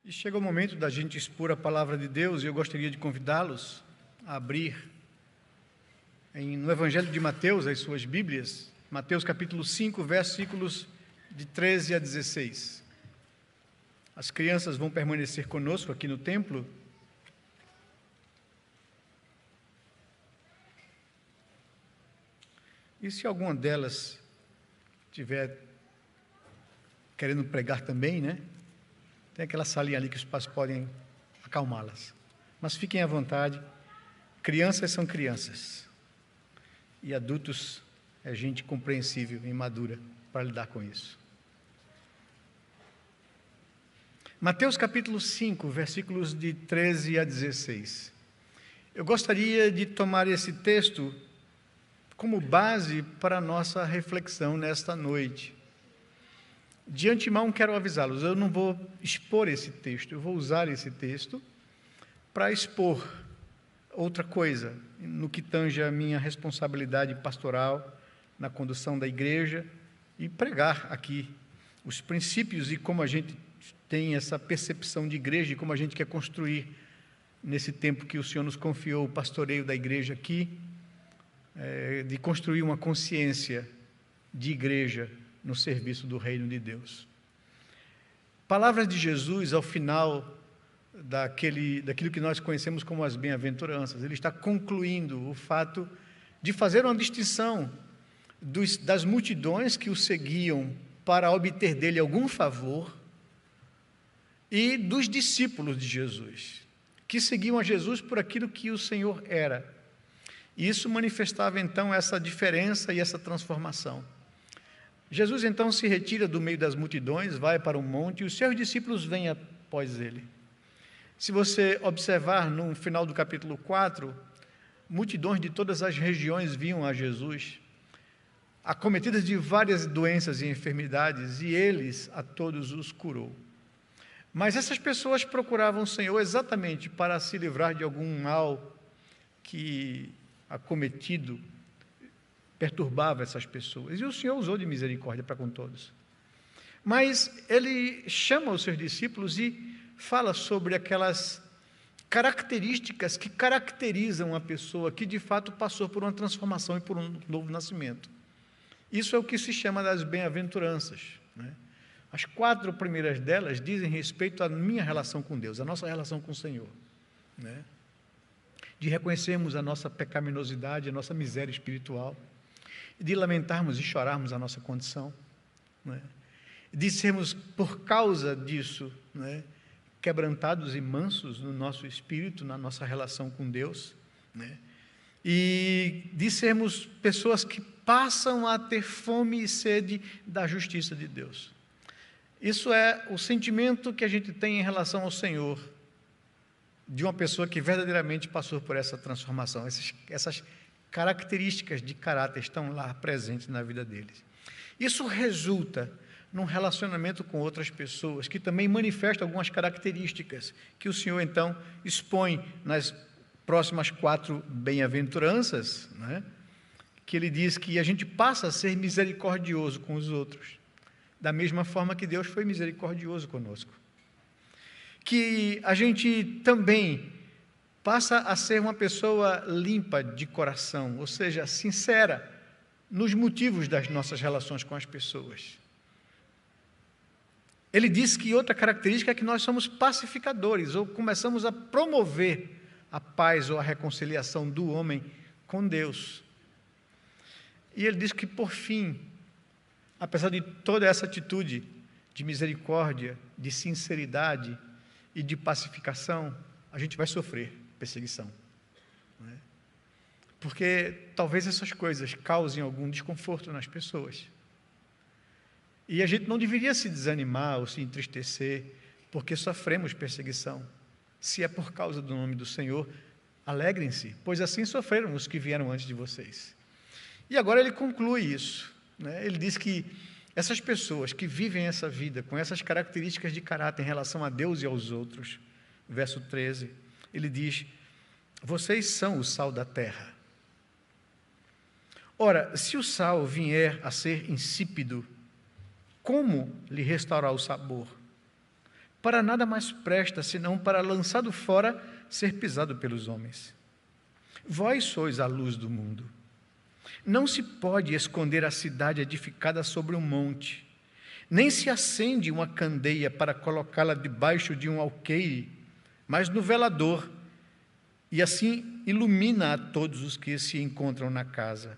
E chega o momento da gente expor a palavra de Deus, e eu gostaria de convidá-los a abrir no Evangelho de Mateus, as suas Bíblias, Mateus capítulo 5, versículos de 13 a 16. As crianças vão permanecer conosco aqui no templo. E se alguma delas estiver querendo pregar também, né? Tem aquela salinha ali que os pais podem acalmá-las. Mas fiquem à vontade. Crianças são crianças. E adultos é gente compreensível e madura para lidar com isso. Mateus capítulo 5, versículos de 13 a 16. Eu gostaria de tomar esse texto como base para a nossa reflexão nesta noite. De antemão, quero avisá-los, eu não vou expor esse texto, eu vou usar esse texto para expor outra coisa, no que tange a minha responsabilidade pastoral, na condução da igreja, e pregar aqui os princípios e como a gente tem essa percepção de igreja e como a gente quer construir, nesse tempo que o Senhor nos confiou, o pastoreio da igreja aqui, de construir uma consciência de igreja no serviço do reino de Deus. Palavras de Jesus ao final daquilo que nós conhecemos como as bem-aventuranças. Ele está concluindo o fato de fazer uma distinção das multidões que o seguiam para obter dele algum favor e dos discípulos de Jesus, que seguiam a Jesus por aquilo que o Senhor era. E isso manifestava então essa diferença e essa transformação. Jesus então se retira do meio das multidões, vai para um monte, e os seus discípulos vêm após ele. Se você observar no final do capítulo 4, multidões de todas as regiões vinham a Jesus, acometidas de várias doenças e enfermidades, e eles a todos os curou. Mas essas pessoas procuravam o Senhor exatamente para se livrar de algum mal que, acometido, perturbava essas pessoas, e o Senhor usou de misericórdia para com todos. Mas ele chama os seus discípulos e fala sobre aquelas características que caracterizam a pessoa que de fato passou por uma transformação e por um novo nascimento. Isso é o que se chama das bem-aventuranças, né? As 4 primeiras delas dizem respeito à minha relação com Deus, à nossa relação com o Senhor, né? De reconhecermos a nossa pecaminosidade, a nossa miséria espiritual, de lamentarmos e chorarmos a nossa condição, né? De sermos, por causa disso, né, quebrantados e mansos no nosso espírito, na nossa relação com Deus, né? E de sermos pessoas que passam a ter fome e sede da justiça de Deus. Isso é o sentimento que a gente tem em relação ao Senhor, de uma pessoa que verdadeiramente passou por essa transformação. Essas características de caráter estão lá presentes na vida deles. Isso resulta num relacionamento com outras pessoas, que também manifestam algumas características que o Senhor, então, expõe nas próximas 4 bem-aventuranças, né? Que ele diz que a gente passa a ser misericordioso com os outros, da mesma forma que Deus foi misericordioso conosco. Que a gente também passa a ser uma pessoa limpa de coração, ou seja, sincera nos motivos das nossas relações com as pessoas. Ele diz que outra característica é que nós somos pacificadores, ou começamos a promover a paz ou a reconciliação do homem com Deus. E ele diz que, por fim, apesar de toda essa atitude de misericórdia, de sinceridade e de pacificação, a gente vai sofrer perseguição, né? Porque talvez essas coisas causem algum desconforto nas pessoas. E a gente não deveria se desanimar ou se entristecer porque sofremos perseguição. Se é por causa do nome do Senhor, alegrem-se, pois assim sofreram os que vieram antes de vocês. E agora ele conclui isso, né? Ele diz que essas pessoas que vivem essa vida com essas características de caráter em relação a Deus e aos outros, verso 13, ele diz: vocês são o sal da terra. Ora, se o sal vier a ser insípido, como lhe restaurar o sabor? para nada mais presta, senão para, lançado fora, ser pisado pelos homens. Vós sois a luz do mundo. Não se pode esconder a cidade edificada sobre um monte, nem se acende uma candeia para colocá-la debaixo de um alqueire, mas no velador, e assim ilumina a todos os que se encontram na casa.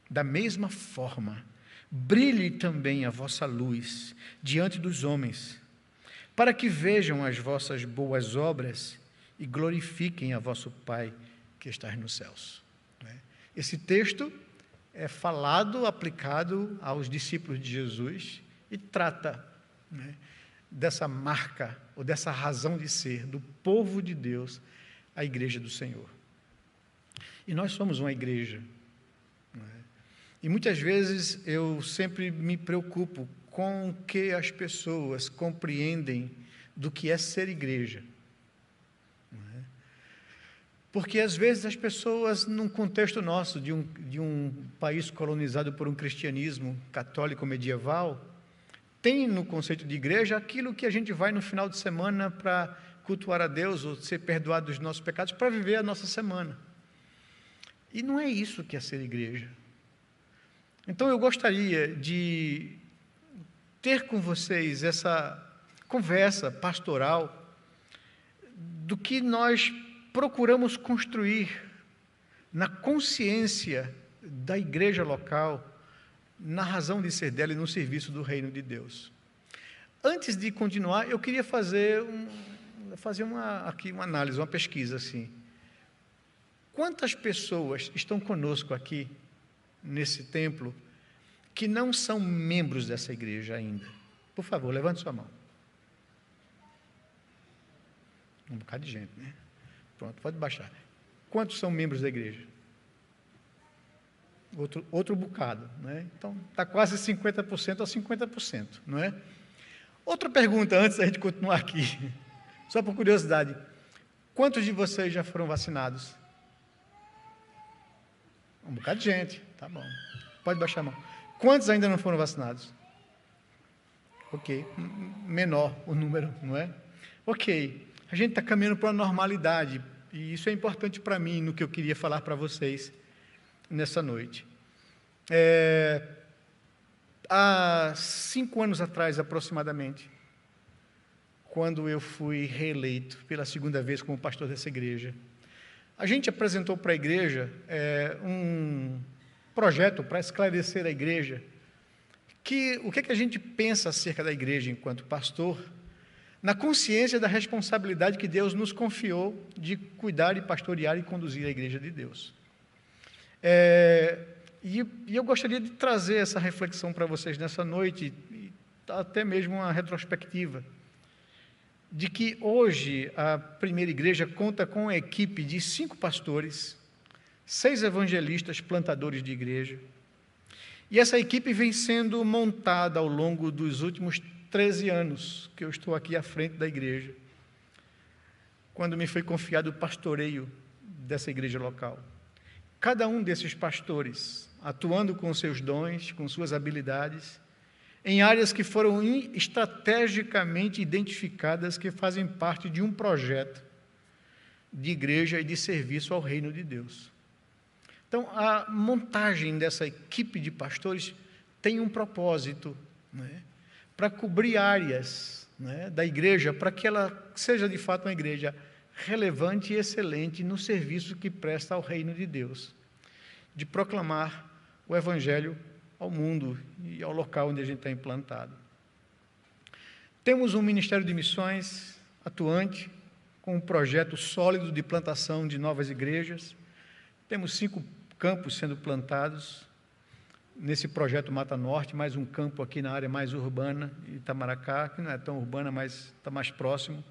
Da mesma forma, brilhe também a vossa luz diante dos homens, para que vejam as vossas boas obras e glorifiquem a vosso Pai que está nos céus. Esse texto é falado, aplicado aos discípulos de Jesus e trata dessa marca, ou dessa razão de ser, do povo de Deus, a igreja do Senhor. E nós somos uma igreja. E muitas vezes eu sempre me preocupo com o que as pessoas compreendem do que é ser igreja. Porque às vezes as pessoas, num contexto nosso, de um país colonizado por um cristianismo católico medieval, tem no conceito de igreja aquilo que a gente vai no final de semana para cultuar a Deus ou ser perdoado dos nossos pecados, para viver a nossa semana. E não é isso que é ser igreja. Então eu gostaria de ter com vocês essa conversa pastoral do que nós procuramos construir na consciência da igreja local, na razão de ser dela e no serviço do reino de Deus. Antes de continuar, eu queria fazer uma análise, uma pesquisa assim. Quantas pessoas estão conosco aqui, nesse templo, que não são membros dessa igreja ainda? Por favor, levante sua mão. Um bocado de gente, né? Pronto, pode baixar. Quantos são membros da igreja? Outro bocado, né? Então, está quase 50% a 50%, não é? Outra pergunta, antes da gente continuar aqui, só por curiosidade. Quantos de vocês já foram vacinados? Um bocado de gente, tá bom. Pode baixar a mão. Quantos ainda não foram vacinados? Ok, menor o número, não é? Ok, a gente está caminhando para a normalidade, e isso é importante para mim, no que eu queria falar para vocês nessa noite. Há 5 anos atrás, aproximadamente, quando eu fui reeleito pela segunda vez como pastor dessa igreja, a gente apresentou para a igreja um projeto para esclarecer a igreja o que é que a gente pensa acerca da igreja enquanto pastor, na consciência da responsabilidade que Deus nos confiou de cuidar e pastorear e conduzir a igreja de Deus. E eu gostaria de trazer essa reflexão para vocês nessa noite, e até mesmo uma retrospectiva, de que hoje a primeira igreja conta com uma equipe de 5 pastores, 6 evangelistas plantadores de igreja, e essa equipe vem sendo montada ao longo dos últimos 13 anos que eu estou aqui à frente da igreja, quando me foi confiado o pastoreio dessa igreja local. Cada um desses pastores, atuando com seus dons, com suas habilidades, em áreas que foram estrategicamente identificadas, que fazem parte de um projeto de igreja e de serviço ao reino de Deus. Então, a montagem dessa equipe de pastores tem um propósito, para cobrir áreas da igreja, para que ela seja de fato uma igreja relevante e excelente no serviço que presta ao reino de Deus, de proclamar o Evangelho ao mundo e ao local onde a gente está implantado. Temos um ministério de missões atuante, com um projeto sólido de plantação de novas igrejas. Temos 5 campos sendo plantados nesse projeto Mata Norte, mais um campo aqui na área mais urbana, Itamaracá, que não é tão urbana, mas está mais próximo.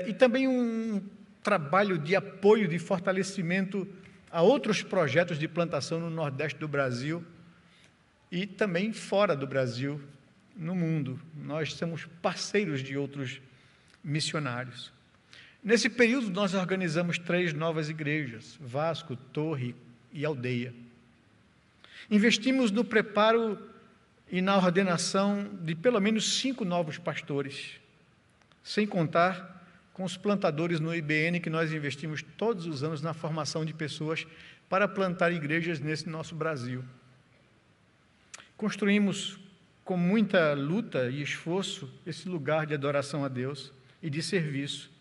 E também um trabalho de apoio, de fortalecimento a outros projetos de plantação no Nordeste do Brasil e também fora do Brasil, no mundo. Nós somos parceiros de outros missionários. Nesse período, nós organizamos 3 novas igrejas, Vasco, Torre e Aldeia. Investimos no preparo e na ordenação de pelo menos 5 novos pastores, sem contar com os plantadores no IBN, que nós investimos todos os anos na formação de pessoas para plantar igrejas nesse nosso Brasil. Construímos com muita luta e esforço esse lugar de adoração a Deus e de serviço.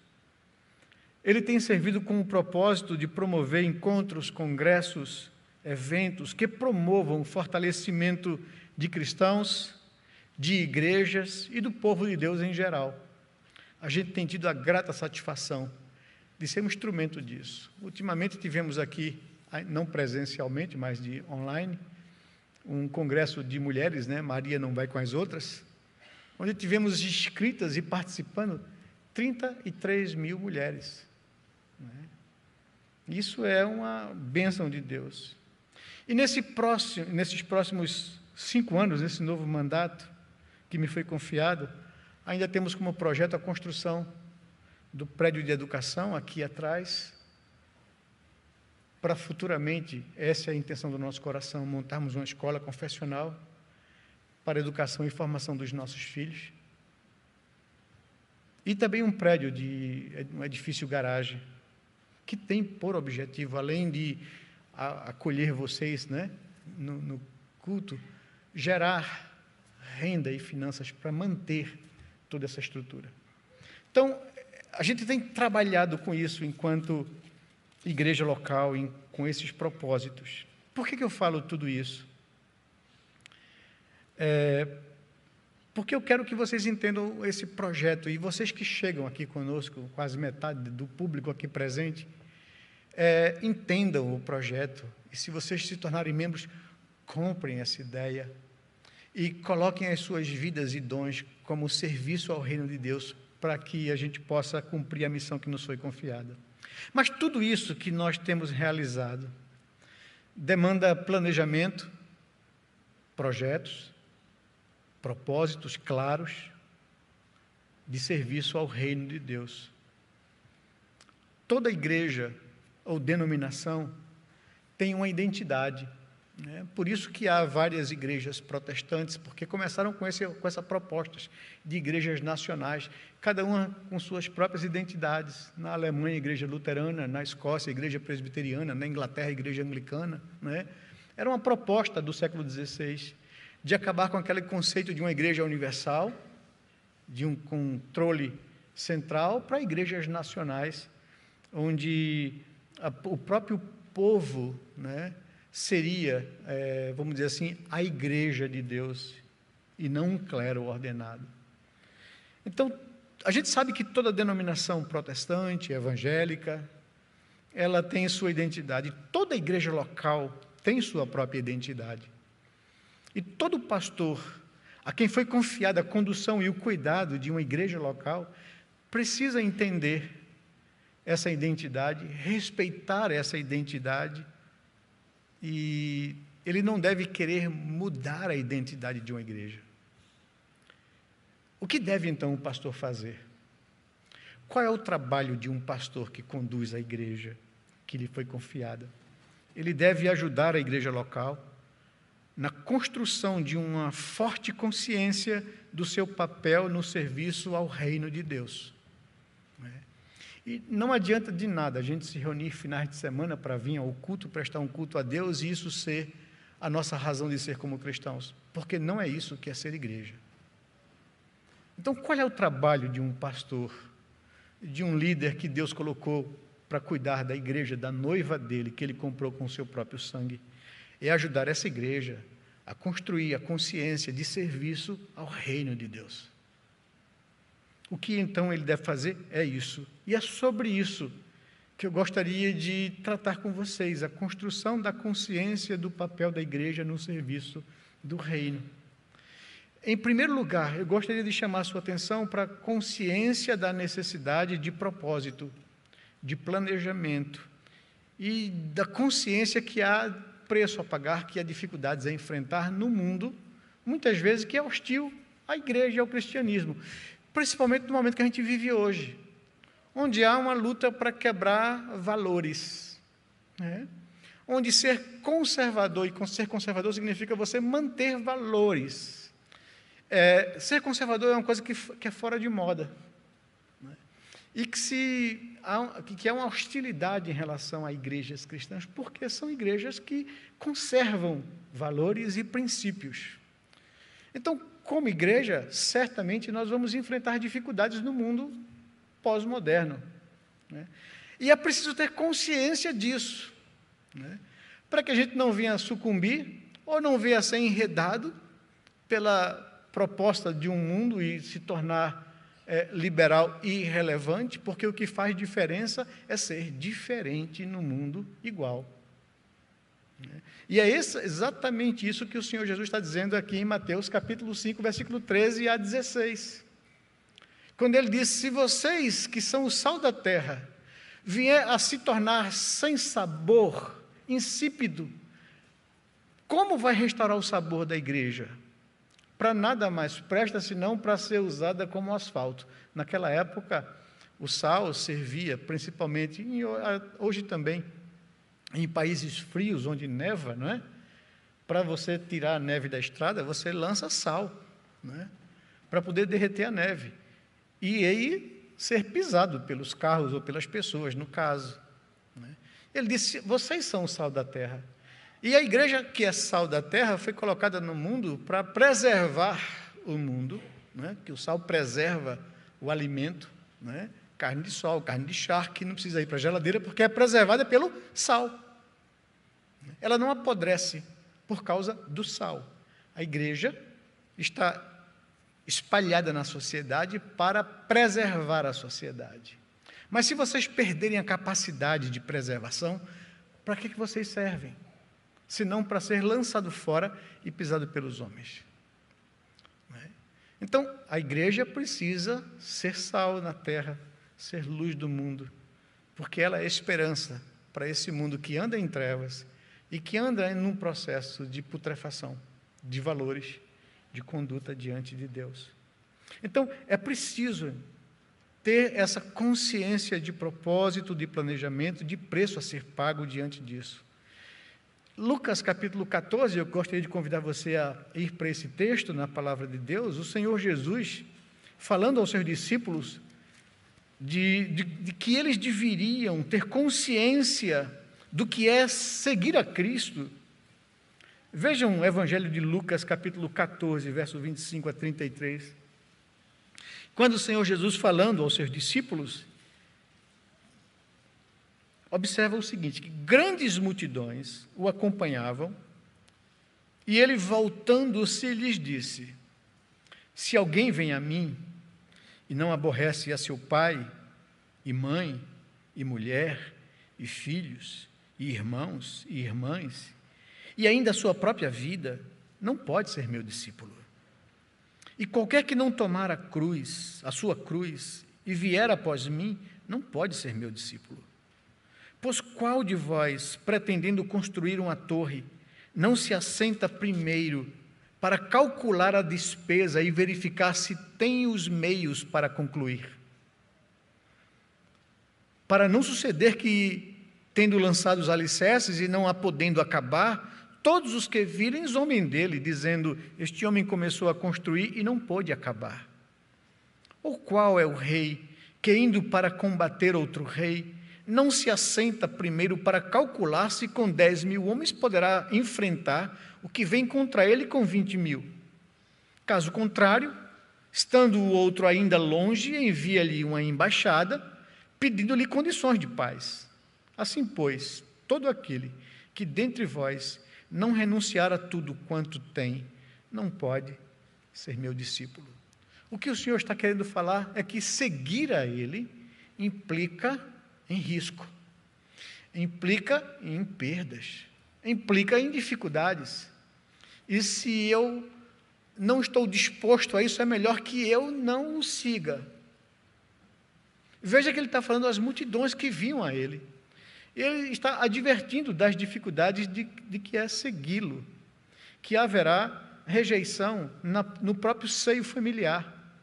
Ele tem servido com o propósito de promover encontros, congressos, eventos que promovam o fortalecimento de cristãos, de igrejas e do povo de Deus em geral. A gente tem tido a grata satisfação de ser um instrumento disso. Ultimamente tivemos aqui, não presencialmente, mas de online, um congresso de mulheres, né? Maria não vai com as outras, onde tivemos inscritas e participando 33 mil mulheres. Isso é uma bênção de Deus. E nesses próximos 5 anos, nesse novo mandato que me foi confiado, ainda temos como projeto a construção do prédio de educação aqui atrás, para futuramente, essa é a intenção do nosso coração, montarmos uma escola confessional para a educação e formação dos nossos filhos. E também um prédio um edifício garagem, que tem por objetivo, além de acolher vocês, né, no culto, gerar renda e finanças para manter toda essa estrutura. Então, a gente tem trabalhado com isso enquanto igreja local, com esses propósitos. Por que eu falo tudo isso? Porque eu quero que vocês entendam esse projeto, e vocês que chegam aqui conosco, quase metade do público aqui presente, entendam o projeto, e se vocês se tornarem membros, comprem essa ideia, e coloquem as suas vidas e dons como serviço ao reino de Deus, para que a gente possa cumprir a missão que nos foi confiada. Mas tudo isso que nós temos realizado demanda planejamento, projetos, propósitos claros de serviço ao reino de Deus. Toda igreja ou denominação tem uma identidade, né? Por isso que há várias igrejas protestantes, porque começaram com essa proposta de igrejas nacionais, cada uma com suas próprias identidades. Na Alemanha, igreja luterana; na Escócia, igreja presbiteriana; na Inglaterra, igreja anglicana, né? Era uma proposta do século XVI, de acabar com aquele conceito de uma igreja universal, de um controle central, para igrejas nacionais, onde o próprio povo, né, seria, vamos dizer assim, a igreja de Deus, e não um clero ordenado. Então, a gente sabe que toda denominação protestante, evangélica, ela tem sua identidade. Toda igreja local tem sua própria identidade. E todo pastor, a quem foi confiada a condução e o cuidado de uma igreja local, precisa entender essa identidade, respeitar essa identidade, e ele não deve querer mudar a identidade de uma igreja. O que deve, então, o pastor fazer? Qual é o trabalho de um pastor que conduz a igreja que lhe foi confiada? Ele deve ajudar a igreja local na construção de uma forte consciência do seu papel no serviço ao reino de Deus. E não adianta de nada a gente se reunir finais de semana para vir ao culto, prestar um culto a Deus, e isso ser a nossa razão de ser como cristãos, porque não é isso que é ser igreja. Então, qual é o trabalho de um pastor, de um líder que Deus colocou para cuidar da igreja, da noiva dele, que ele comprou com o seu próprio sangue? É ajudar essa igreja a construir a consciência de serviço ao reino de Deus. O que então ele deve fazer é isso. E é sobre isso que eu gostaria de tratar com vocês, a construção da consciência do papel da igreja no serviço do reino. Em primeiro lugar, eu gostaria de chamar a sua atenção para a consciência da necessidade de propósito, de planejamento, e da consciência que há preço a pagar, que há dificuldades a enfrentar no mundo, muitas vezes que é hostil à igreja e ao cristianismo, principalmente no momento que a gente vive hoje, onde há uma luta para quebrar valores, né? Onde ser conservador, e ser conservador significa você manter valores. Ser conservador é uma coisa que é fora de moda. e que há uma hostilidade em relação a igrejas cristãs, porque são igrejas que conservam valores e princípios. Então, como igreja, certamente nós vamos enfrentar dificuldades no mundo pós-moderno, né? E é preciso ter consciência disso, né? Para que a gente não venha sucumbir ou não venha ser enredado pela proposta de um mundo e se tornar liberal e irrelevante, porque o que faz diferença é ser diferente no mundo igual. E é exatamente isso que o Senhor Jesus está dizendo aqui em Mateus capítulo 5, versículo 13 a 16. Quando ele diz: se vocês que são o sal da terra vier a se tornar sem sabor, insípido, como vai restaurar o sabor da igreja? Para nada mais presta senão para ser usada como asfalto. Naquela época, o sal servia principalmente, hoje também, em países frios, onde neva, não é? Para você tirar a neve da estrada, você lança sal, não é? Para poder derreter a neve. E aí ser pisado pelos carros ou pelas pessoas, no caso, não é? Ele disse: vocês são o sal da terra. E a igreja que é sal da terra foi colocada no mundo para preservar o mundo, né? Que o sal preserva o alimento, né? Carne de sol, carne de charque, não precisa ir para a geladeira, porque é preservada pelo sal. Ela não apodrece por causa do sal. A igreja está espalhada na sociedade para preservar a sociedade. Mas se vocês perderem a capacidade de preservação, para que vocês servem? Senão para ser lançado fora e pisado pelos homens. Então, a igreja precisa ser sal na terra, ser luz do mundo, porque ela é esperança para esse mundo que anda em trevas e que anda num processo de putrefação de valores, de conduta diante de Deus. Então, é preciso ter essa consciência de propósito, de planejamento, de preço a ser pago diante disso. Lucas capítulo 14, eu gostaria de convidar você a ir para esse texto na palavra de Deus. O Senhor Jesus, falando aos seus discípulos de que eles deveriam ter consciência do que é seguir a Cristo. Vejam o Evangelho de Lucas capítulo 14, verso 25 a 33. Quando o Senhor Jesus, falando aos seus discípulos, observa o seguinte, que grandes multidões o acompanhavam, e ele, voltando-se, lhes disse: se alguém vem a mim e não aborrece a seu pai, e mãe, e mulher, e filhos, e irmãos, e irmãs, e ainda a sua própria vida, não pode ser meu discípulo. E qualquer que não tomar a sua cruz, e vier após mim, não pode ser meu discípulo. Pois qual de vós, pretendendo construir uma torre, não se assenta primeiro para calcular a despesa e verificar se tem os meios para concluir? Para não suceder que, tendo lançado os alicerces e não a podendo acabar, todos os que virem zombem dele, dizendo: este homem começou a construir e não pôde acabar. Ou qual é o rei que, indo para combater outro rei, não se assenta primeiro para calcular se com 10.000 homens poderá enfrentar o que vem contra ele com 20.000? Caso contrário, estando o outro ainda longe, envia-lhe uma embaixada, pedindo-lhe condições de paz. Assim, pois, todo aquele que dentre vós não renunciar a tudo quanto tem, não pode ser meu discípulo. O que o Senhor está querendo falar é que seguir a Ele implica em risco, implica em perdas, implica em dificuldades. E se eu não estou disposto a isso, é melhor que eu não o siga. Veja que ele está falando às multidões que vinham a ele. Ele está advertindo das dificuldades de que é segui-lo, que haverá rejeição no próprio seio familiar,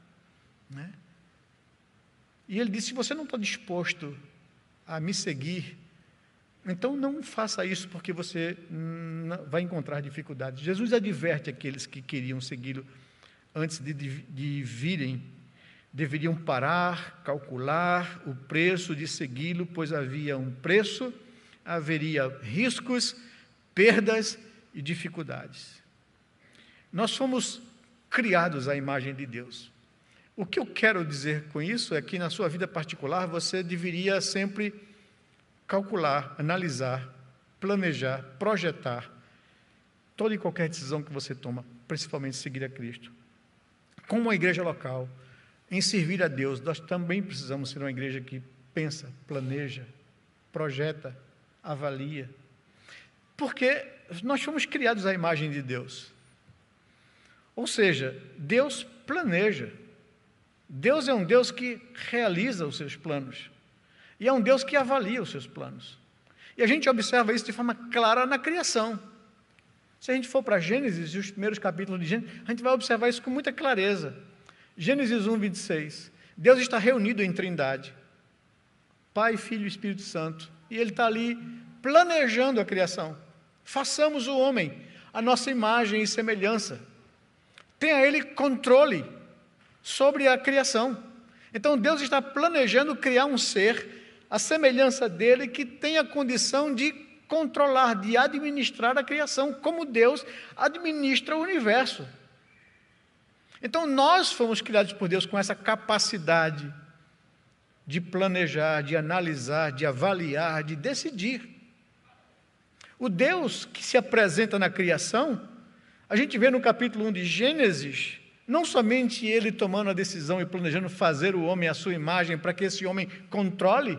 né? E ele disse: se você não está disposto a me seguir, então não faça isso, porque você vai encontrar dificuldades. Jesus adverte aqueles que queriam segui-lo antes de virem deveriam parar, calcular o preço de segui-lo, pois havia um preço, haveria riscos, perdas e dificuldades. Nós fomos criados à imagem de Deus. O que eu quero dizer com isso é que na sua vida particular você deveria sempre calcular, analisar, planejar, projetar toda e qualquer decisão que você toma, principalmente seguir a Cristo. Como uma igreja local, em servir a Deus, nós também precisamos ser uma igreja que pensa, planeja, projeta, avalia. Porque nós fomos criados à imagem de Deus. Ou seja, Deus planeja. Deus é um Deus que realiza os seus planos. E é um Deus que avalia os seus planos. E a gente observa isso de forma clara na criação. Se a gente for para Gênesis e os primeiros capítulos de Gênesis, a gente vai observar isso com muita clareza. Gênesis 1, 26. Deus está reunido em Trindade. Pai, Filho e Espírito Santo. E Ele está ali planejando a criação. Façamos o homem, a nossa imagem e semelhança. Tenha Ele controle sobre a criação. Então Deus está planejando criar um ser, a semelhança dele, que tenha condição de controlar, de administrar a criação, como Deus administra o universo. Então nós fomos criados por Deus com essa capacidade de planejar, de analisar, de avaliar, de decidir. O Deus que se apresenta na criação, a gente vê no capítulo 1 de Gênesis, não somente Ele tomando a decisão e planejando fazer o homem à sua imagem, para que esse homem controle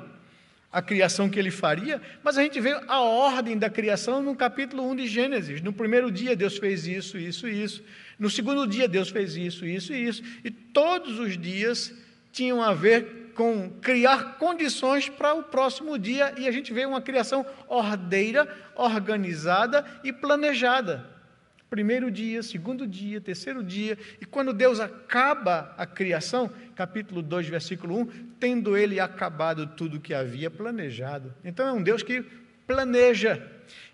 a criação que Ele faria, mas a gente vê a ordem da criação no capítulo 1 de Gênesis. No primeiro dia Deus fez isso, isso e isso. No segundo dia Deus fez isso, isso e isso. E todos os dias tinham a ver com criar condições para o próximo dia, e a gente vê uma criação ordeira, organizada e planejada. Primeiro dia, segundo dia, terceiro dia, e quando Deus acaba a criação, capítulo 2, versículo 1, tendo Ele acabado tudo o que havia planejado. Então é um Deus que planeja,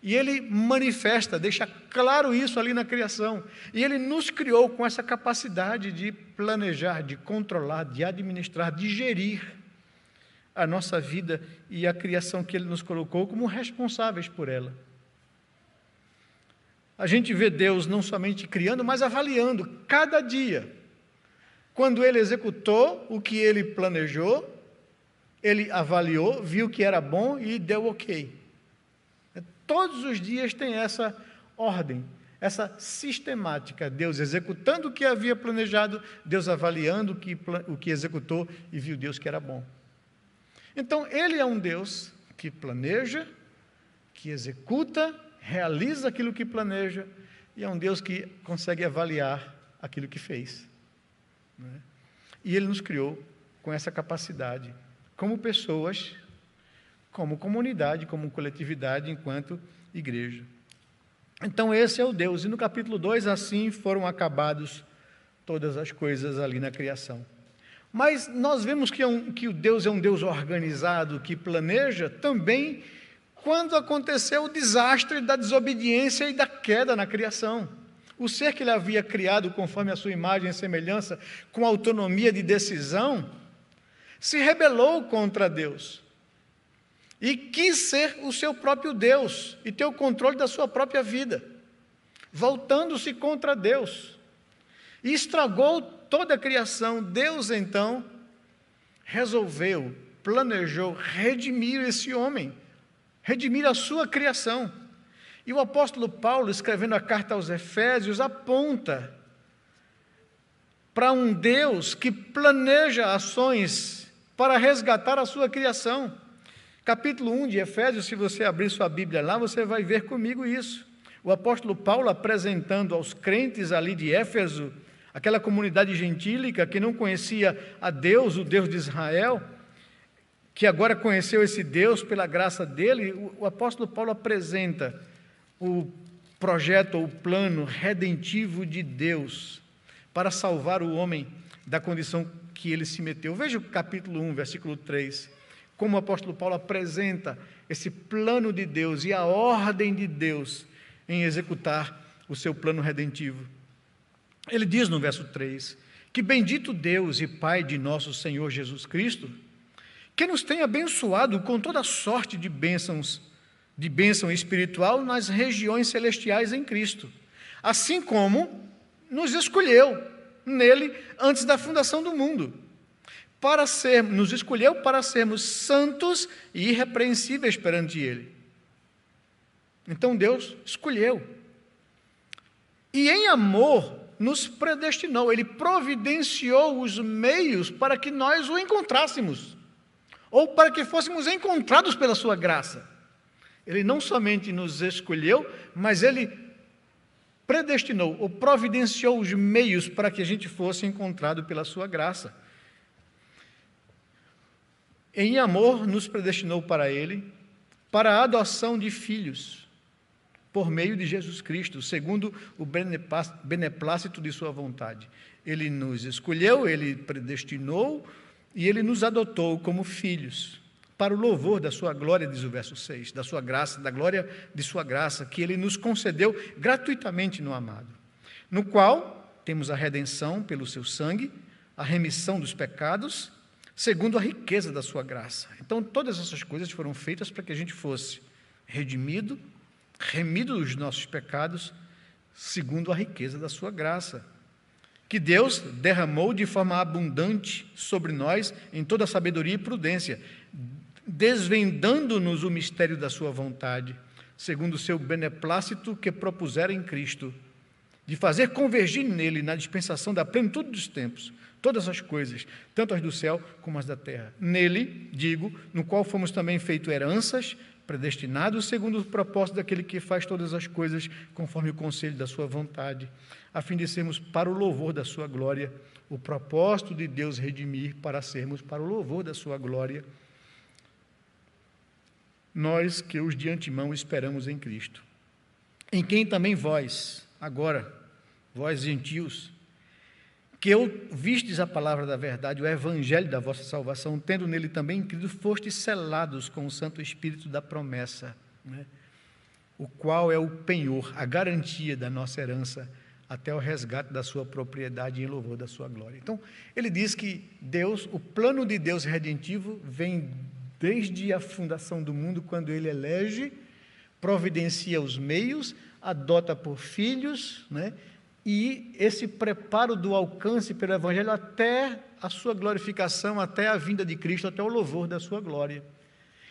e Ele manifesta, deixa claro isso ali na criação, e Ele nos criou com essa capacidade de planejar, de controlar, de administrar, de gerir a nossa vida e a criação que Ele nos colocou como responsáveis por ela. A gente vê Deus não somente criando, mas avaliando cada dia. Quando Ele executou o que Ele planejou, Ele avaliou, viu que era bom e deu ok. Todos os dias tem essa ordem, essa sistemática. Deus executando o que havia planejado, Deus avaliando o que executou e viu Deus que era bom. Então, Ele é um Deus que planeja, que executa, realiza aquilo que planeja, e é um Deus que consegue avaliar aquilo que fez. E Ele nos criou com essa capacidade, como pessoas, como comunidade, como coletividade, enquanto igreja. Então esse é o Deus, e no capítulo 2, assim foram acabados todas as coisas ali na criação. Mas nós vemos que o Deus é um Deus organizado, que planeja também quando aconteceu o desastre da desobediência e da queda na criação. O ser que Ele havia criado conforme a sua imagem e semelhança, com autonomia de decisão, se rebelou contra Deus e quis ser o seu próprio Deus e ter o controle da sua própria vida, voltando-se contra Deus, e estragou toda a criação. Deus então resolveu, planejou redimir esse homem, redimir a sua criação. E o apóstolo Paulo, escrevendo a carta aos Efésios, aponta para um Deus que planeja ações para resgatar a sua criação. Capítulo 1 de Efésios, se você abrir sua Bíblia lá, você vai ver comigo isso. O apóstolo Paulo apresentando aos crentes ali de Éfeso, aquela comunidade gentílica que não conhecia a Deus, o Deus de Israel, que agora conheceu esse Deus pela graça dele, o apóstolo Paulo apresenta o projeto ou o plano redentivo de Deus para salvar o homem da condição que ele se meteu. Veja o capítulo 1, versículo 3, como o apóstolo Paulo apresenta esse plano de Deus e a ordem de Deus em executar o seu plano redentivo. Ele diz no verso 3, que bendito Deus e Pai de nosso Senhor Jesus Cristo, que nos tem abençoado com toda sorte de bênção espiritual nas regiões celestiais em Cristo, assim como nos escolheu nele antes da fundação do mundo, nos escolheu para sermos santos e irrepreensíveis perante ele. Então Deus escolheu. E em amor nos predestinou, ele providenciou os meios para que nós o encontrássemos, ou para que fôssemos encontrados pela sua graça. Ele não somente nos escolheu, mas ele predestinou ou providenciou os meios para que a gente fosse encontrado pela sua graça. Em amor nos predestinou para ele, para a adoção de filhos, por meio de Jesus Cristo, segundo o beneplácito de sua vontade. Ele nos escolheu, ele predestinou e ele nos adotou como filhos, para o louvor da sua glória, diz o verso 6, da sua graça, da glória de sua graça, que ele nos concedeu gratuitamente no amado, no qual temos a redenção pelo seu sangue, a remissão dos pecados, segundo a riqueza da sua graça. Então, todas essas coisas foram feitas para que a gente fosse remido dos nossos pecados, segundo a riqueza da sua graça, que Deus derramou de forma abundante sobre nós em toda sabedoria e prudência, desvendando-nos o mistério da sua vontade, segundo o seu beneplácito que propusera em Cristo, de fazer convergir nele, na dispensação da plenitude dos tempos, todas as coisas, tanto as do céu como as da terra. Nele, digo, no qual fomos também feitos heranças, predestinados segundo o propósito daquele que faz todas as coisas conforme o conselho da sua vontade, a fim de sermos para o louvor da sua glória, o propósito de Deus redimir para sermos para o louvor da sua glória, nós que os de antemão esperamos em Cristo, em quem também vós, agora, vós gentios, que ouvistes a palavra da verdade, o evangelho da vossa salvação, tendo nele também crido, fostes selados com o Santo Espírito da promessa, né? O qual é o penhor, a garantia da nossa herança, até o resgate da sua propriedade em louvor da sua glória. Então, ele diz que Deus, o plano de Deus redentivo, vem desde a fundação do mundo, quando ele elege, providencia os meios, adota por filhos, né? E esse preparo do alcance pelo Evangelho até a sua glorificação, até a vinda de Cristo, até o louvor da sua glória.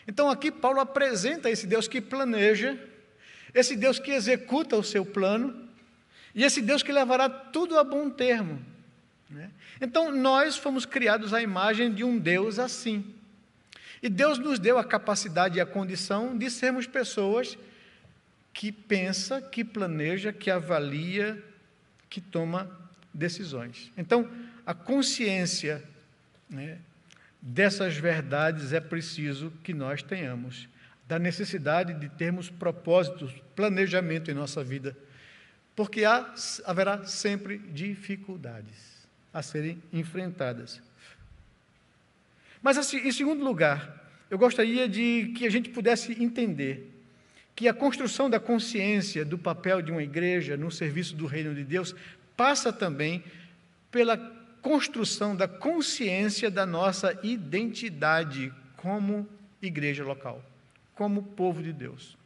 Então aqui Paulo apresenta esse Deus que planeja, esse Deus que executa o seu plano, e esse Deus que levará tudo a bom termo, né? Então nós fomos criados à imagem de um Deus assim. E Deus nos deu a capacidade e a condição de sermos pessoas que pensa, que planeja, que avalia, que toma decisões. Então, a consciência, né, dessas verdades é preciso que nós tenhamos, da necessidade de termos propósitos, planejamento em nossa vida, porque haverá sempre dificuldades a serem enfrentadas. Mas, assim, em segundo lugar, eu gostaria de que a gente pudesse entender que a construção da consciência do papel de uma igreja no serviço do reino de Deus passa também pela construção da consciência da nossa identidade como igreja local, como povo de Deus.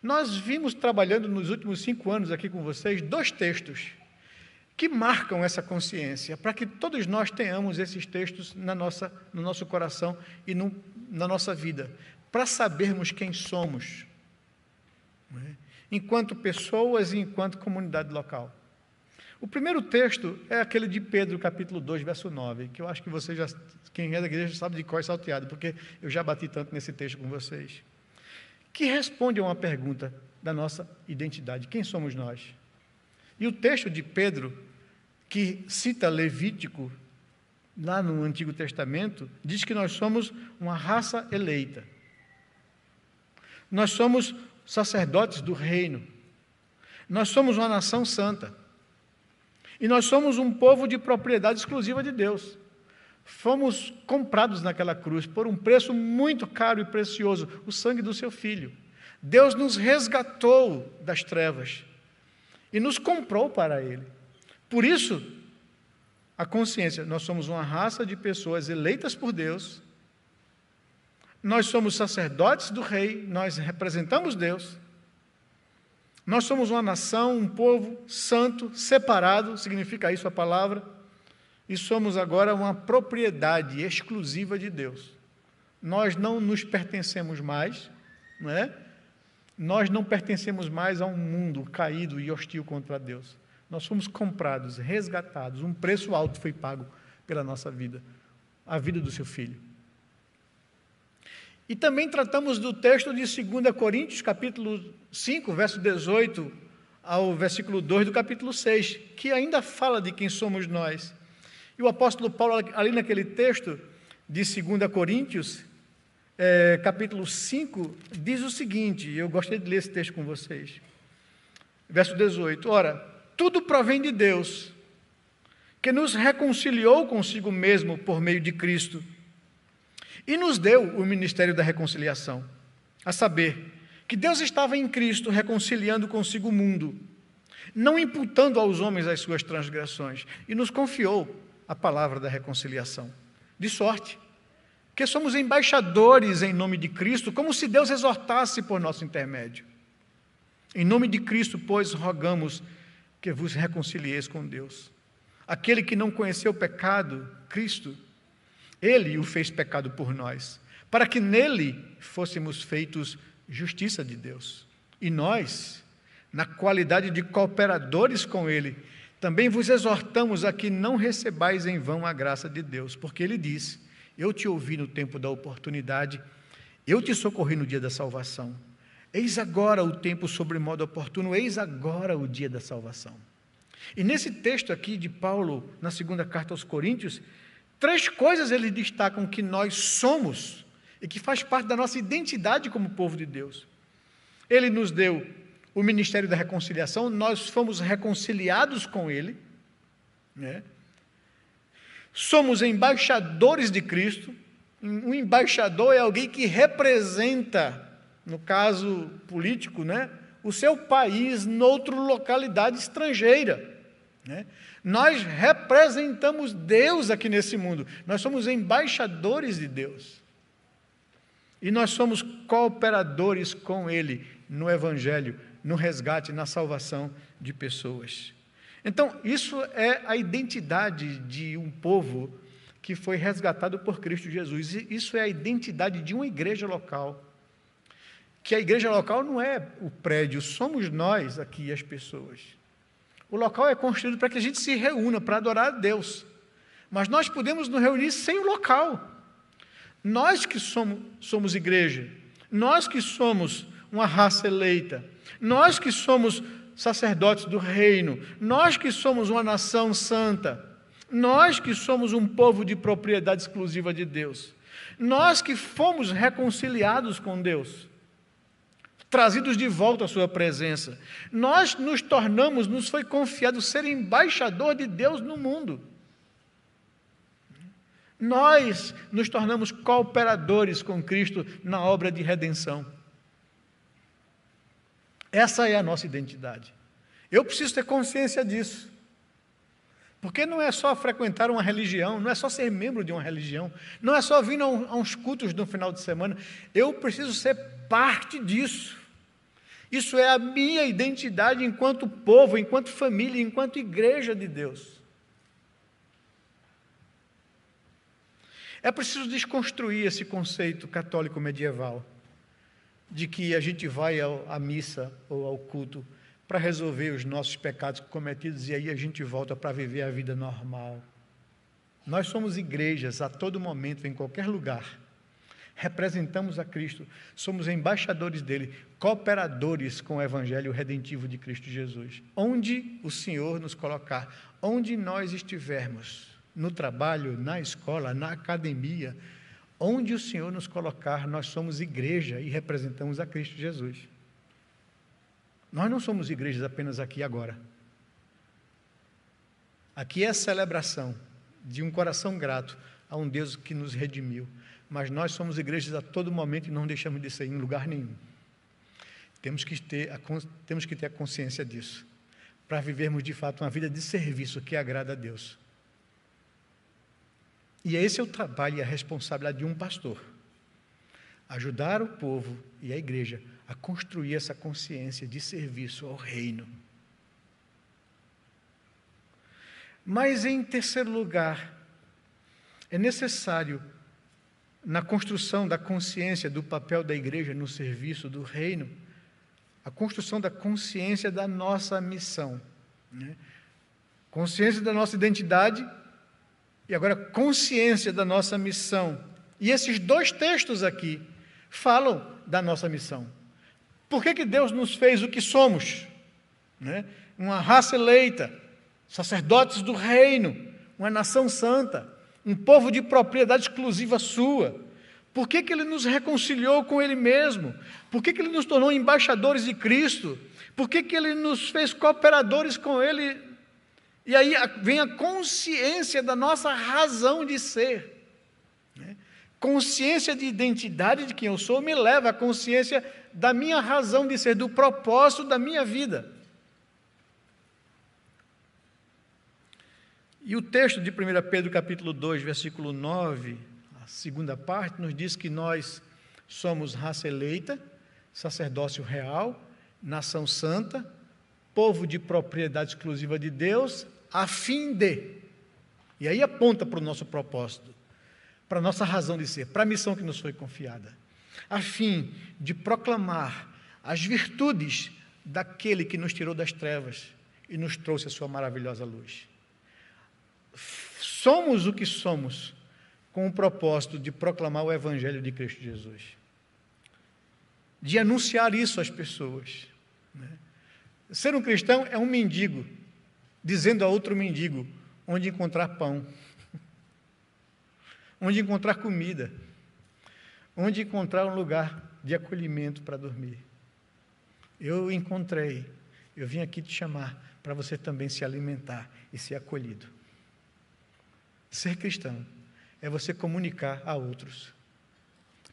Nós vimos trabalhando nos últimos 5 anos aqui com vocês 2 textos que marcam essa consciência, para que todos nós tenhamos esses textos no nosso coração e na nossa vida, para sabermos quem somos, enquanto pessoas e enquanto comunidade local. O primeiro texto é aquele de Pedro, capítulo 2, verso 9, que eu acho que quem é da igreja sabe de cor salteado, porque eu já bati tanto nesse texto com vocês, que responde a uma pergunta da nossa identidade: quem somos nós? E o texto de Pedro, que cita Levítico, lá no Antigo Testamento, diz que nós somos uma raça eleita. Nós somos sacerdotes do reino. Nós somos uma nação santa. E nós somos um povo de propriedade exclusiva de Deus. Fomos comprados naquela cruz por um preço muito caro e precioso, o sangue do seu Filho. Deus nos resgatou das trevas e nos comprou para Ele. Por isso, a consciência, nós somos uma raça de pessoas eleitas por Deus, nós somos sacerdotes do Rei, nós representamos Deus, nós somos uma nação, um povo santo, separado, significa isso a palavra, e somos agora uma propriedade exclusiva de Deus. Nós não nos pertencemos mais, não é? Nós não pertencemos mais a um mundo caído e hostil contra Deus. Nós fomos comprados, resgatados, um preço alto foi pago pela nossa vida, a vida do seu Filho. E também tratamos do texto de 2 Coríntios, capítulo 5, verso 18 ao versículo 2 do capítulo 6, que ainda fala de quem somos nós. E o apóstolo Paulo, ali naquele texto de 2 Coríntios, capítulo 5, diz o seguinte, eu gostaria de ler esse texto com vocês. Verso 18, ora, tudo provém de Deus, que nos reconciliou consigo mesmo por meio de Cristo, e nos deu o ministério da reconciliação, a saber, que Deus estava em Cristo reconciliando consigo o mundo, não imputando aos homens as suas transgressões, e nos confiou a palavra da reconciliação. De sorte que somos embaixadores em nome de Cristo, como se Deus exortasse por nosso intermédio. Em nome de Cristo, pois, rogamos que vos reconcilieis com Deus. Aquele que não conheceu o pecado, Cristo, Ele o fez pecado por nós, para que nele fôssemos feitos justiça de Deus. E nós, na qualidade de cooperadores com Ele, também vos exortamos a que não recebais em vão a graça de Deus, porque Ele diz, eu te ouvi no tempo da oportunidade, eu te socorri no dia da salvação. Eis agora o tempo sobremodo oportuno, eis agora o dia da salvação. E nesse texto aqui de Paulo, na segunda carta aos Coríntios, 3 coisas eles destacam que nós somos e que faz parte da nossa identidade como povo de Deus. Ele nos deu o ministério da reconciliação, nós fomos reconciliados com Ele, né? Somos embaixadores de Cristo. Um embaixador é alguém que representa, no caso político, né, o seu país noutra localidade estrangeira, né? Nós representamos Deus aqui nesse mundo, nós somos embaixadores de Deus. E nós somos cooperadores com Ele no Evangelho, no resgate, na salvação de pessoas. Então, isso é a identidade de um povo que foi resgatado por Cristo Jesus. Isso é a identidade de uma igreja local. Que a igreja local não é o prédio, somos nós aqui as pessoas. O local é construído para que a gente se reúna, para adorar a Deus. Mas nós podemos nos reunir sem o local. Nós que somos igreja, nós que somos uma raça eleita, nós que somos sacerdotes do reino, nós que somos uma nação santa, nós que somos um povo de propriedade exclusiva de Deus, nós que fomos reconciliados com Deus, trazidos de volta à sua presença, nós nos foi confiado ser embaixador de Deus no mundo. Nós nos tornamos cooperadores com Cristo na obra de redenção. Essa é a nossa identidade. Eu preciso ter consciência disso. Porque não é só frequentar uma religião, não é só ser membro de uma religião, não é só vir a uns cultos no final de semana. Eu preciso ser parte disso. Isso é a minha identidade enquanto povo, enquanto família, enquanto igreja de Deus. É preciso desconstruir esse conceito católico medieval de que a gente vai à missa ou ao culto para resolver os nossos pecados cometidos e aí a gente volta para viver a vida normal. Nós somos igrejas a todo momento, em qualquer lugar. Representamos a Cristo, somos embaixadores dele, cooperadores com o Evangelho redentivo de Cristo Jesus. Onde o Senhor nos colocar, onde nós estivermos, no trabalho, na escola, na academia, onde o Senhor nos colocar, nós somos igreja e representamos a Cristo Jesus. Nós não somos igrejas apenas aqui e agora. Aqui é a celebração de um coração grato a um Deus que nos redimiu. Mas nós somos igrejas a todo momento e não deixamos de ser em lugar nenhum. Temos que ter a consciência disso, para vivermos de fato uma vida de serviço que agrada a Deus. E esse é o trabalho e a responsabilidade de um pastor. Ajudar o povo e a igreja a construir essa consciência de serviço ao reino. Mas, em terceiro lugar, é necessário, na construção da consciência do papel da igreja no serviço do reino, a construção da consciência da nossa missão. Né? Consciência da nossa identidade e agora consciência da nossa missão. E esses dois textos aqui falam da nossa missão. Por que Deus nos fez o que somos? Né? Uma raça eleita, sacerdotes do reino, uma nação santa, um povo de propriedade exclusiva sua. Por que Ele nos reconciliou com Ele mesmo? Por que Ele nos tornou embaixadores de Cristo? Por que Ele nos fez cooperadores com Ele? E aí vem a consciência da nossa razão de ser. Né? Consciência de identidade de quem eu sou me leva à consciência da minha razão de ser, do propósito da minha vida. E o texto de 1 Pedro capítulo 2, versículo 9, a segunda parte, nos diz que nós somos raça eleita, sacerdócio real, nação santa, povo de propriedade exclusiva de Deus, a fim de... E aí aponta para o nosso propósito, para a nossa razão de ser, para a missão que nos foi confiada, a fim de proclamar as virtudes daquele que nos tirou das trevas e nos trouxe a sua maravilhosa luz. Somos o que somos com o propósito de proclamar o Evangelho de Cristo Jesus, de anunciar isso às pessoas. Né? Ser um cristão é um mendigo dizendo a outro mendigo onde encontrar pão, onde encontrar comida, onde encontrar um lugar de acolhimento para dormir. Eu encontrei, eu vim aqui te chamar para você também se alimentar e ser acolhido. Ser cristão é você comunicar a outros,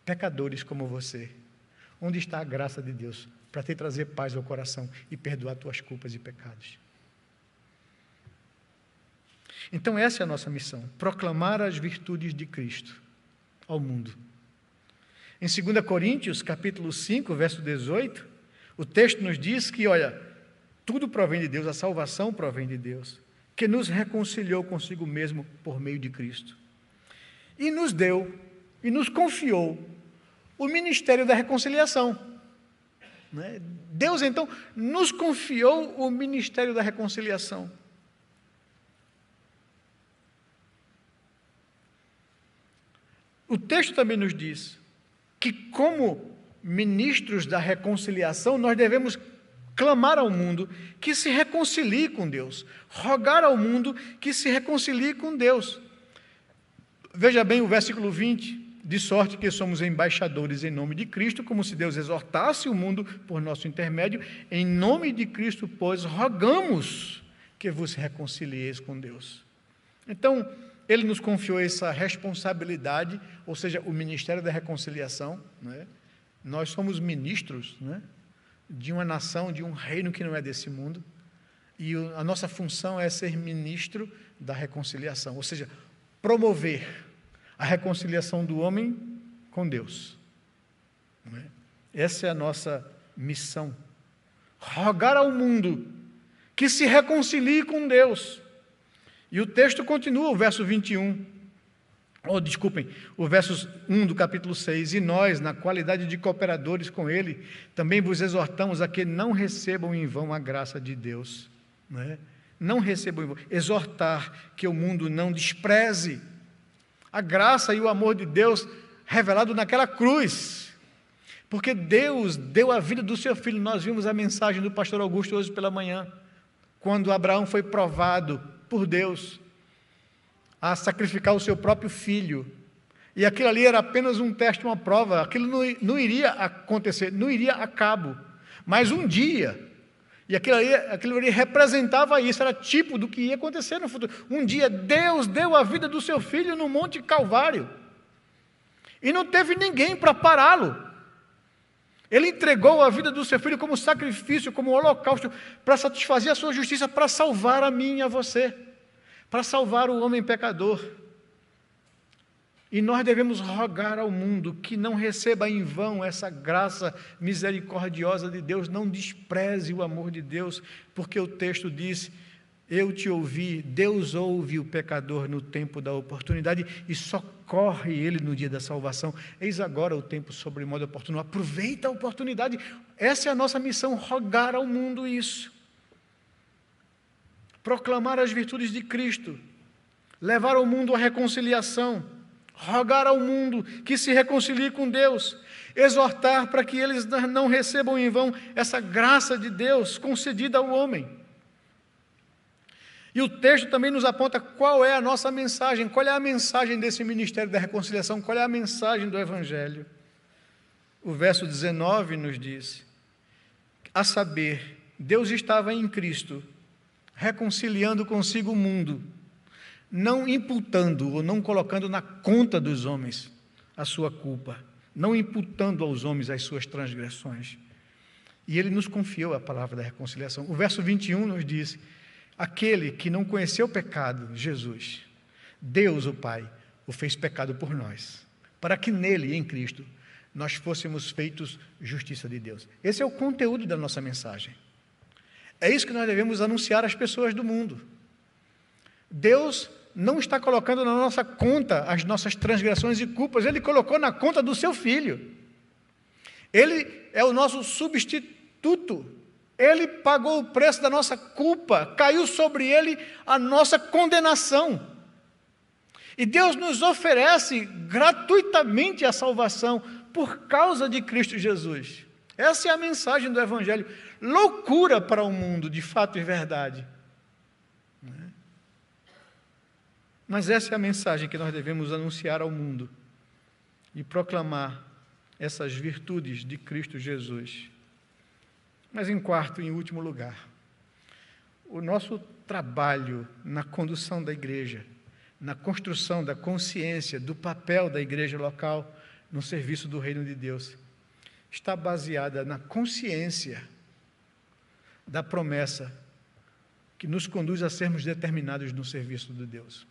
pecadores como você, onde está a graça de Deus para te trazer paz ao coração e perdoar tuas culpas e pecados. Então essa é a nossa missão, proclamar as virtudes de Cristo ao mundo. Em 2 Coríntios, capítulo 5, verso 18, o texto nos diz que, olha, tudo provém de Deus, a salvação provém de Deus, que nos reconciliou consigo mesmo por meio de Cristo. E nos deu, e nos confiou, o ministério da reconciliação. Né? Deus, então, nos confiou o ministério da reconciliação. O texto também nos diz que, como ministros da reconciliação, nós devemos clamar ao mundo que se reconcilie com Deus, rogar ao mundo que se reconcilie com Deus. Veja bem o versículo 20, de sorte que somos embaixadores em nome de Cristo, como se Deus exortasse o mundo por nosso intermédio, em nome de Cristo, pois, rogamos que vos reconcilieis com Deus. Então, Ele nos confiou essa responsabilidade, ou seja, o ministério da reconciliação. Né? Nós somos ministros, né, de uma nação, de um reino que não é desse mundo, e a nossa função é ser ministro da reconciliação, ou seja, promover a reconciliação do homem com Deus. Né? Essa é a nossa missão. Rogar ao mundo que se reconcilie com Deus. E o texto continua, o verso 21, o verso 1 do capítulo 6, e nós, na qualidade de cooperadores com Ele, também vos exortamos a que não recebam em vão a graça de Deus. Né? Não recebam em vão, exortar que o mundo não despreze a graça e o amor de Deus revelado naquela cruz, porque Deus deu a vida do seu Filho. Nós vimos a mensagem do pastor Augusto hoje pela manhã, quando Abraão foi provado por Deus a sacrificar o seu próprio filho, e aquilo ali era apenas um teste, uma prova, aquilo não iria acontecer, não iria a cabo, mas um dia, e aquilo ali representava isso, era tipo do que ia acontecer no futuro. Um dia Deus deu a vida do seu filho no Monte Calvário, e não teve ninguém para pará-lo. Ele entregou a vida do seu filho como sacrifício, como holocausto, para satisfazer a sua justiça, para salvar a mim e a você, para salvar o homem pecador. E nós devemos rogar ao mundo que não receba em vão essa graça misericordiosa de Deus, não despreze o amor de Deus, porque o texto diz: eu te ouvi, Deus ouve o pecador no tempo da oportunidade e socorre ele no dia da salvação. Eis agora o tempo sobremodo oportuno. Aproveita a oportunidade. Essa é a nossa missão, rogar ao mundo isso. Proclamar as virtudes de Cristo, levar ao mundo a reconciliação, rogar ao mundo que se reconcilie com Deus, exortar para que eles não recebam em vão essa graça de Deus concedida ao homem. E o texto também nos aponta qual é a nossa mensagem, qual é a mensagem desse ministério da reconciliação, qual é a mensagem do Evangelho. O verso 19 nos diz: a saber, Deus estava em Cristo, reconciliando consigo o mundo, não imputando ou não colocando na conta dos homens a sua culpa, não imputando aos homens as suas transgressões. E ele nos confiou a palavra da reconciliação. O verso 21 nos diz: aquele que não conheceu o pecado, Jesus, Deus o Pai, o fez pecado por nós, para que nele, em Cristo, nós fôssemos feitos justiça de Deus. Esse é o conteúdo da nossa mensagem. É isso que nós devemos anunciar às pessoas do mundo. Deus não está colocando na nossa conta as nossas transgressões e culpas, Ele colocou na conta do seu Filho. Ele é o nosso substituto. Ele pagou o preço da nossa culpa, caiu sobre Ele a nossa condenação. E Deus nos oferece gratuitamente a salvação por causa de Cristo Jesus. Essa é a mensagem do Evangelho. Loucura para o mundo, de fato e verdade. Mas essa é a mensagem que nós devemos anunciar ao mundo e proclamar essas virtudes de Cristo Jesus. Mas em quarto e em último lugar, o nosso trabalho na condução da igreja, na construção da consciência do papel da igreja local no serviço do reino de Deus, está baseada na consciência da promessa que nos conduz a sermos determinados no serviço de Deus.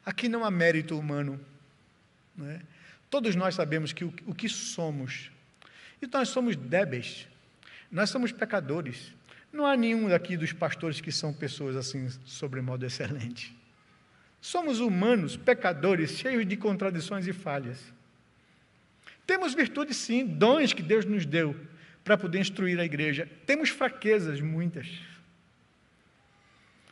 Aqui não há mérito humano, não é? Todos nós sabemos que o que somos, e nós somos débeis, nós somos pecadores. Não há nenhum daqui dos pastores que são pessoas assim, sobremodo excelentes. Somos humanos, pecadores, cheios de contradições e falhas. Temos virtudes sim, dons que Deus nos deu para poder instruir a igreja. Temos fraquezas, muitas.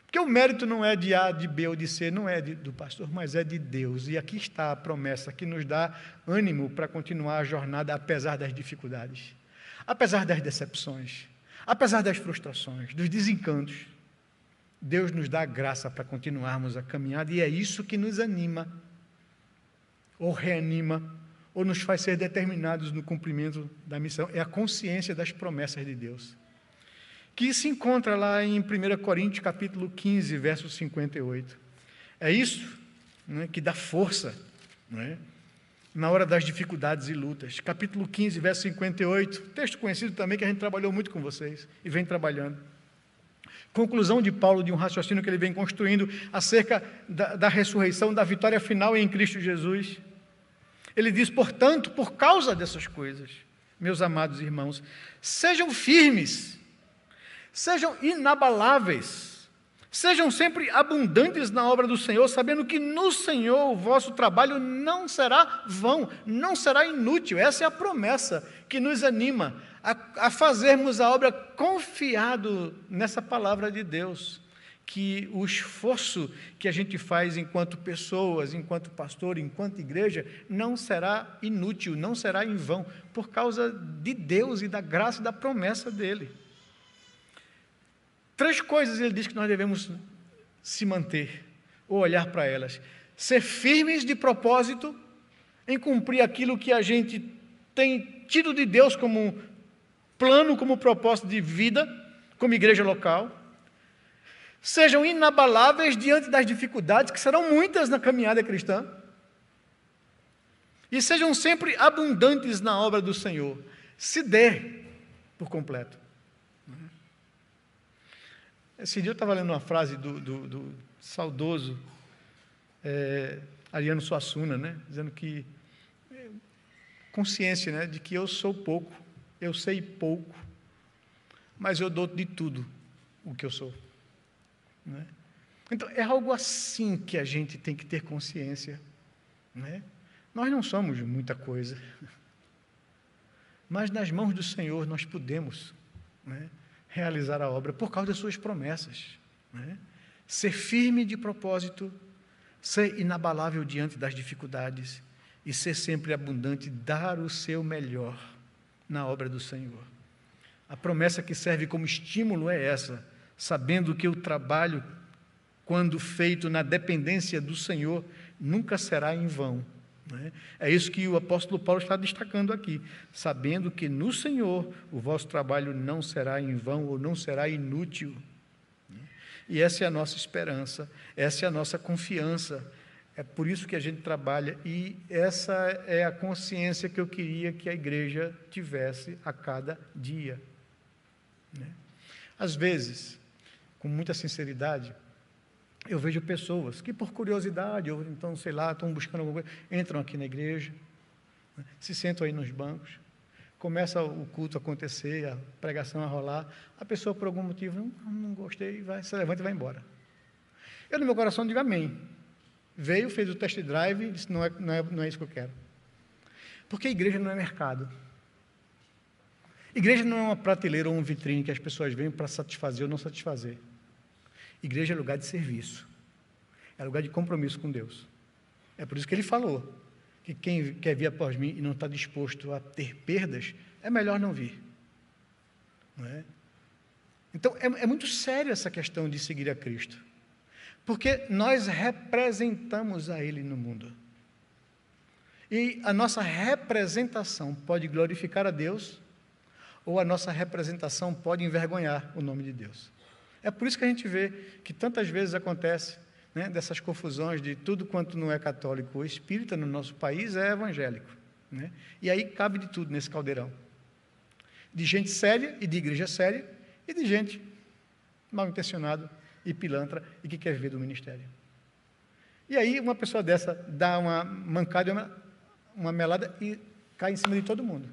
Porque o mérito não é de A, de B ou de C, não é do pastor, mas é de Deus. E aqui está a promessa que nos dá ânimo para continuar a jornada, apesar das dificuldades, apesar das decepções, apesar das frustrações, dos desencantos. Deus nos dá graça para continuarmos a caminhada, e é isso que nos anima, ou reanima, ou nos faz ser determinados no cumprimento da missão. É a consciência das promessas de Deus, que se encontra lá em 1 Coríntios, capítulo 15, verso 58. É isso, né, que dá força, né, na hora das dificuldades e lutas. Capítulo 15, verso 58, texto conhecido também, que a gente trabalhou muito com vocês, e vem trabalhando. Conclusão de Paulo de um raciocínio que ele vem construindo acerca da ressurreição, da vitória final em Cristo Jesus. Ele diz: portanto, por causa dessas coisas, meus amados irmãos, sejam firmes, sejam inabaláveis, sejam sempre abundantes na obra do Senhor, sabendo que no Senhor o vosso trabalho não será vão, não será inútil. Essa é a promessa que nos anima a fazermos a obra confiado nessa palavra de Deus, que o esforço que a gente faz enquanto pessoas, enquanto pastor, enquanto igreja, não será inútil, não será em vão, por causa de Deus e da graça e da promessa dEle. 3 coisas ele diz que nós devemos se manter, ou olhar para elas: ser firmes de propósito, em cumprir aquilo que a gente tem tido de Deus como plano, como propósito de vida, como igreja local. Sejam inabaláveis diante das dificuldades, que serão muitas na caminhada cristã, e sejam sempre abundantes na obra do Senhor. Se dê por completo. Esse dia eu estava lendo uma frase do saudoso Ariano Suassuna, né? Dizendo que consciência, né? De que eu sou pouco, eu sei pouco, mas eu dou de tudo o que eu sou. Né? Então, é algo assim que a gente tem que ter consciência. Né? Nós não somos muita coisa, mas nas mãos do Senhor nós podemos, né, realizar a obra por causa das suas promessas. Né? Ser firme de propósito, ser inabalável diante das dificuldades e ser sempre abundante, dar o seu melhor na obra do Senhor. A promessa que serve como estímulo é essa, sabendo que o trabalho, quando feito na dependência do Senhor, nunca será em vão. Né? É isso que o apóstolo Paulo está destacando aqui, sabendo que no Senhor o vosso trabalho não será em vão ou não será inútil. E essa é a nossa esperança, essa é a nossa confiança, é por isso que a gente trabalha, e essa é a consciência que eu queria que a igreja tivesse a cada dia. Né? Às vezes, com muita sinceridade, eu vejo pessoas que por curiosidade, ou então, sei lá, estão buscando alguma coisa, entram aqui na igreja, né, se sentam aí nos bancos, começa o culto a acontecer, a pregação a rolar, a pessoa por algum motivo, não gostei, se levanta e vai embora. Eu no meu coração digo amém. Veio, fez o test drive e disse, não é isso que eu quero. Porque a igreja não é mercado. Igreja não é uma prateleira ou uma vitrine que as pessoas vêm para satisfazer ou não satisfazer. Igreja é lugar de serviço. É lugar de compromisso com Deus. É por isso que ele falou que quem quer vir após mim e não está disposto a ter perdas, é melhor não vir. Não é? Então, é muito sério essa questão de seguir a Cristo. Porque nós representamos a Ele no mundo. E a nossa representação pode glorificar a Deus, ou a nossa representação pode envergonhar o nome de Deus. É por isso que a gente vê que tantas vezes acontece, né, dessas confusões de tudo quanto não é católico ou espírita no nosso país é evangélico. Né? E aí cabe de tudo nesse caldeirão. De gente séria e de igreja séria, e de gente mal intencionada e pilantra e que quer viver do ministério. E aí uma pessoa dessa dá uma mancada, uma melada e cai em cima de todo mundo.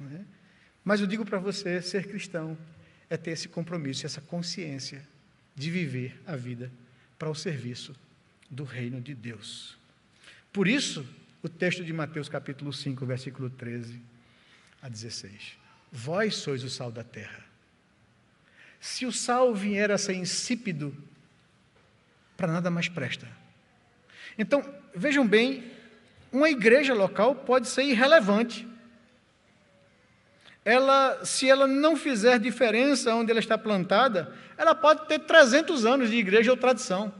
Não é? Mas eu digo para você, ser cristão é ter esse compromisso, essa consciência de viver a vida para o serviço do reino de Deus. Por isso, o texto de Mateus capítulo 5, versículo 13 a 16. Vós sois o sal da terra. Se o sal vier a ser insípido, para nada mais presta. Então, vejam bem, uma igreja local pode ser irrelevante. Se ela não fizer diferença onde ela está plantada, ela pode ter 300 anos de igreja ou tradição,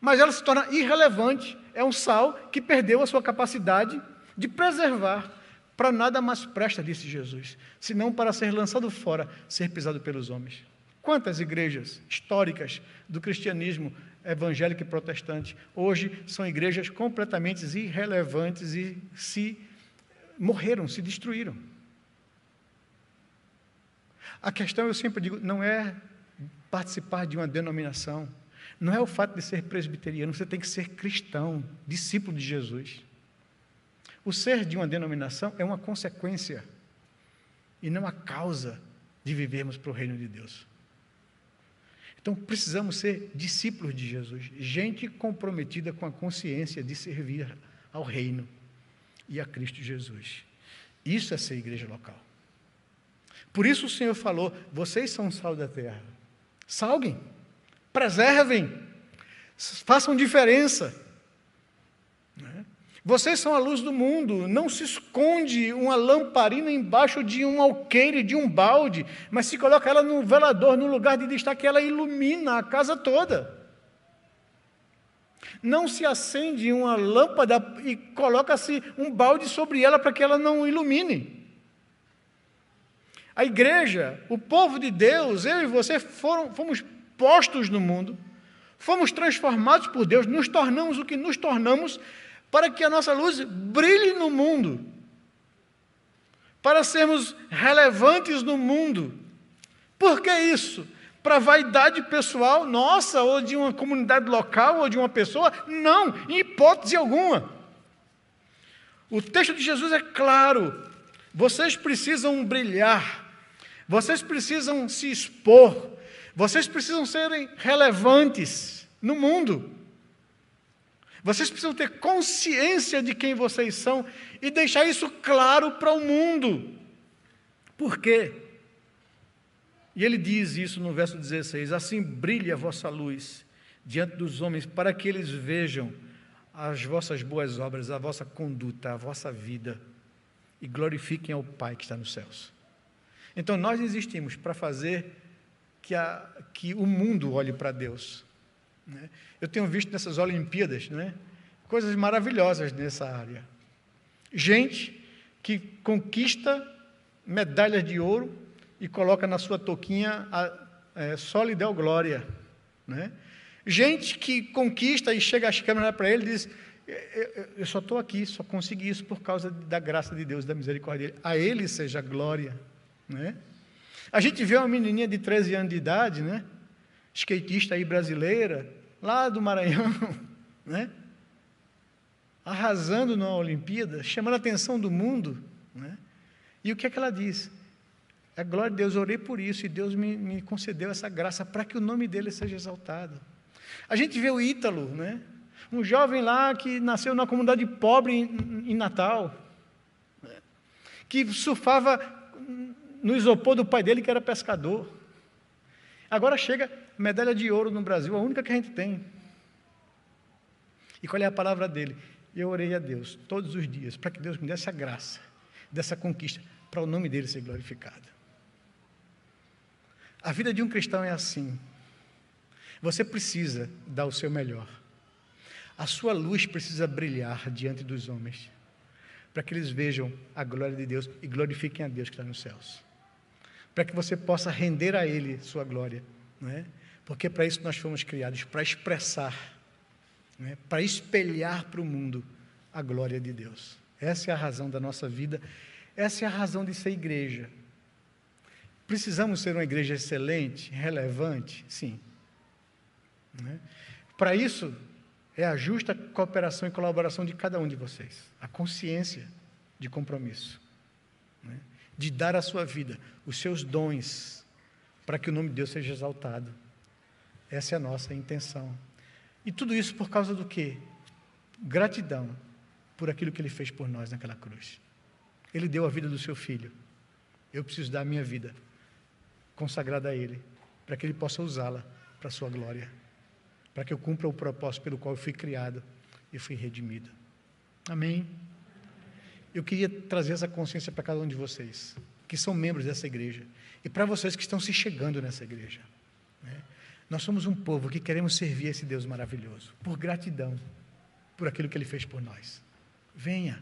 mas ela se torna irrelevante. É um sal que perdeu a sua capacidade de preservar. Para nada mais presta, disse Jesus, senão para ser lançado fora, ser pisado pelos homens. Quantas igrejas históricas do cristianismo evangélico e protestante hoje são igrejas completamente irrelevantes e morreram, se destruíram. A questão, eu sempre digo, não é participar de uma denominação, não é o fato de ser presbiteriano, você tem que ser cristão, discípulo de Jesus. O ser de uma denominação é uma consequência e não a causa de vivermos para o reino de Deus. Então, precisamos ser discípulos de Jesus, gente comprometida com a consciência de servir ao reino e a Cristo Jesus. Isso é ser igreja local. Por isso o Senhor falou, vocês são o sal da terra. Salguem, preservem, façam diferença. Vocês são a luz do mundo, não se esconde uma lamparina embaixo de um alqueire, de um balde, mas se coloca ela no velador, no lugar de destaque, ela ilumina a casa toda. Não se acende uma lâmpada e coloca-se um balde sobre ela para que ela não ilumine. A igreja, o povo de Deus, eu e você fomos postos no mundo, fomos transformados por Deus, nos tornamos o que nos tornamos para que a nossa luz brilhe no mundo, para sermos relevantes no mundo. Por que isso? para vaidade pessoal nossa, ou de uma comunidade local, ou de uma pessoa. Não, em hipótese alguma. O texto de Jesus é claro. Vocês precisam brilhar, vocês precisam se expor, vocês precisam serem relevantes no mundo. Vocês precisam ter consciência de quem vocês são e deixar isso claro para o mundo. Por quê? E ele diz isso no verso 16: assim brilhe a vossa luz diante dos homens, para que eles vejam as vossas boas obras, a vossa conduta, a vossa vida, e glorifiquem ao Pai que está nos céus. Então nós existimos para fazer que o mundo olhe para Deus. Eu tenho visto nessas Olimpíadas, coisas maravilhosas nessa área. Gente que conquista medalhas de ouro e coloca na sua touquinha só lhe deu glória. Gente que conquista e chega às câmeras para ele e diz: eu só estou aqui, só consegui isso por causa da graça de Deus, da misericórdia dele. A ele seja a glória. A gente vê uma menininha de 13 anos de idade, skatista aí brasileira, lá do Maranhão, arrasando na Olimpíada, chamando a atenção do mundo, e o que é que ela diz? É glória de Deus, eu orei por isso, e Deus me concedeu essa graça para que o nome dele seja exaltado. A gente vê o Ítalo, um jovem lá que nasceu numa comunidade pobre em Natal, que surfava no isopor do pai dele, que era pescador. Agora chega medalha de ouro no Brasil, a única que a gente tem. E qual é a palavra dele? Eu orei a Deus todos os dias, para que Deus me desse a graça, dessa conquista, para o nome dele ser glorificado. A vida de um cristão é assim. Você precisa dar o seu melhor. A sua luz precisa brilhar diante dos homens, para que eles vejam a glória de Deus e glorifiquem a Deus que está nos céus. Para que você possa render a Ele sua glória, porque para isso nós fomos criados, para expressar, para espelhar para o mundo a glória de Deus. Essa é a razão da nossa vida, essa é a razão de ser igreja. Precisamos ser uma igreja excelente, relevante? Sim. Para isso, é a justa cooperação e colaboração de cada um de vocês, a consciência de compromisso, de dar a sua vida, os seus dons, para que o nome de Deus seja exaltado. Essa é a nossa intenção. E tudo isso por causa do quê? Gratidão por aquilo que Ele fez por nós naquela cruz. Ele deu a vida do seu Filho. Eu preciso dar a minha vida consagrada a Ele, para que Ele possa usá-la para a sua glória, para que eu cumpra o propósito pelo qual eu fui criado e fui redimido. Amém? Eu queria trazer essa consciência para cada um de vocês, que são membros dessa igreja, e para vocês que estão se chegando nessa igreja. Nós somos um povo que queremos servir esse Deus maravilhoso, por gratidão, por aquilo que Ele fez por nós. Venha,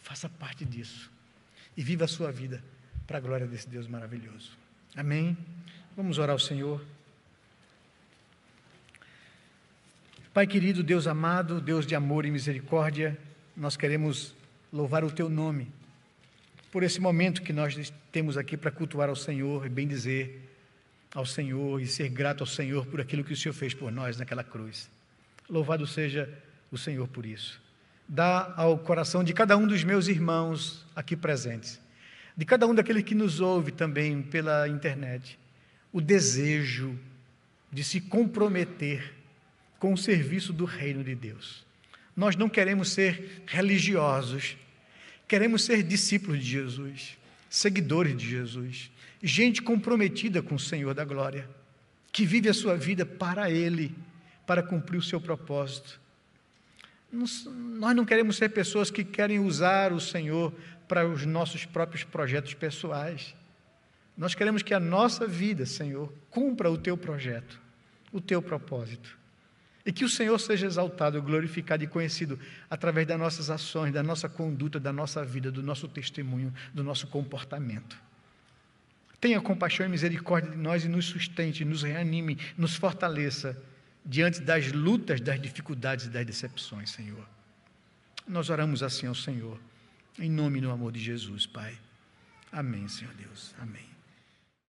faça parte disso, e viva a sua vida para a glória desse Deus maravilhoso. Amém? Vamos orar ao Senhor. Pai querido, Deus amado, Deus de amor e misericórdia, nós queremos louvar o Teu nome, por esse momento que nós temos aqui para cultuar ao Senhor e bendizer ao Senhor e ser grato ao Senhor por aquilo que o Senhor fez por nós naquela cruz. Louvado seja o Senhor por isso. Dá ao coração de cada um dos meus irmãos aqui presentes, de cada um daqueles que nos ouve também pela internet, o desejo de se comprometer com o serviço do reino de Deus. Nós não queremos ser religiosos, queremos ser discípulos de Jesus, seguidores de Jesus, gente comprometida com o Senhor da glória, que vive a sua vida para Ele, para cumprir o seu propósito. Nós não queremos ser pessoas que querem usar o Senhor para os nossos próprios projetos pessoais. Nós queremos que a nossa vida, Senhor, cumpra o Teu projeto, o Teu propósito. E que o Senhor seja exaltado, glorificado e conhecido através das nossas ações, da nossa conduta, da nossa vida, do nosso testemunho, do nosso comportamento. Tenha compaixão e misericórdia de nós e nos sustente, nos reanime, nos fortaleça diante das lutas, das dificuldades e das decepções, Senhor. Nós oramos assim ao Senhor, em nome e no amor de Jesus, Pai. Amém, Senhor Deus. Amém.